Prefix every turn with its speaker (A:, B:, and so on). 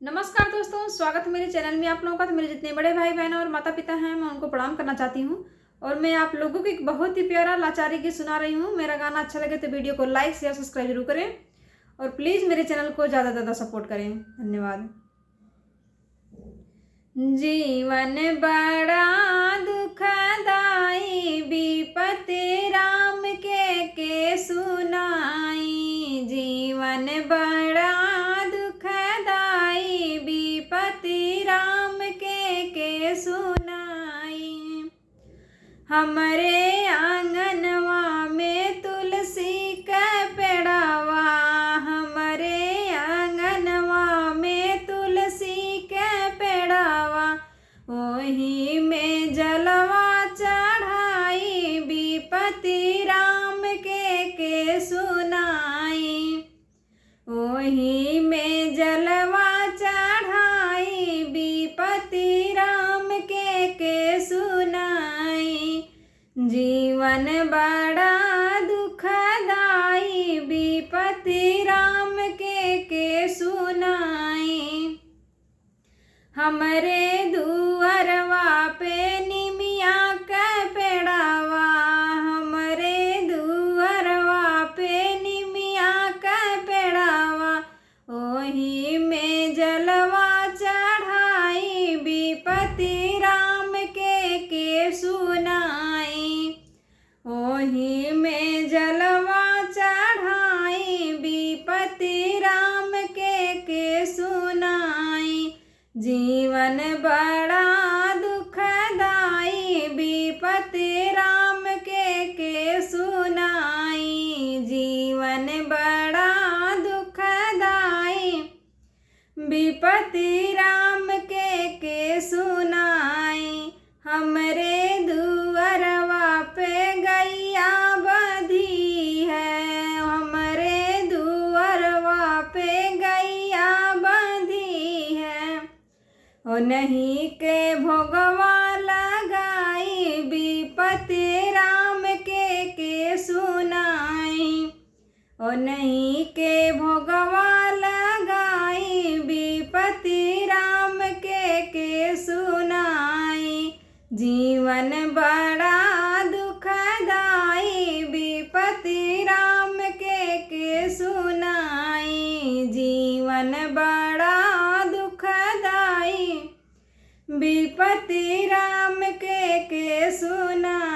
A: नमस्कार दोस्तों, स्वागत है मेरे चैनल में आप लोगों का। तो मेरे जितने बड़े भाई बहन और माता पिता हैं, मैं उनको प्रणाम करना चाहती हूँ। और मैं आप लोगों को एक बहुत ही प्यारा लाचारी गीत सुना रही हूँ। मेरा गाना अच्छा लगे तो वीडियो को लाइक शेयर सब्सक्राइब जरूर करें और प्लीज़ मेरे चैनल को ज़्यादा से ज़्यादा सपोर्ट करें। धन्यवाद। जीवन बड़ा दुखदाई, विपत्ति राम के सुनाई। जीवन बड़ा दुखदाई, विपत्ति राम के सुनाई। हमरे आंगनवा में तुलसी का पेड़वा, हमरे आंगनवा में तुलसी का पेड़वा, ओही में जलवा चढ़ाई, विपत्ति राम के सुनाई। ओही में जलवा चढ़ाई, विपत्ति राम के सुनाई। जीवन बड़ा दुखदाई, विपत्ति राम के सुनाई। हमरे दुअरवा पे निमिया का पेड़वा, हमरे दुअरवा पे निमिया का पेड़वा, ओही में जलवा चढ़ाई, विपत्ति राम के सुनाई। ओही में जलवा चढ़ाई, विपत्ति राम के सुनाई। जीवन बड़ा दुखदाई, विपत्ति राम के सुनाई। जीवन बड़ा दुखदाई, विपत्ति राम के सुनाई। हमरे दुअरवा पे गैया बंधी है, हमरे दुअरवा पे गैया बंधी है, ओ नहीं के भोगवा लगाई, विपत्ति राम के सुनाई। ओ नहीं के भोगवा लगाई, विपत्ति राम के सुनाई। जीवन बड़ा दुखदाई, विपत्ति राम के सुनाई। जीवन बड़ा दुखदाई, विपत्ति राम के सुनाई।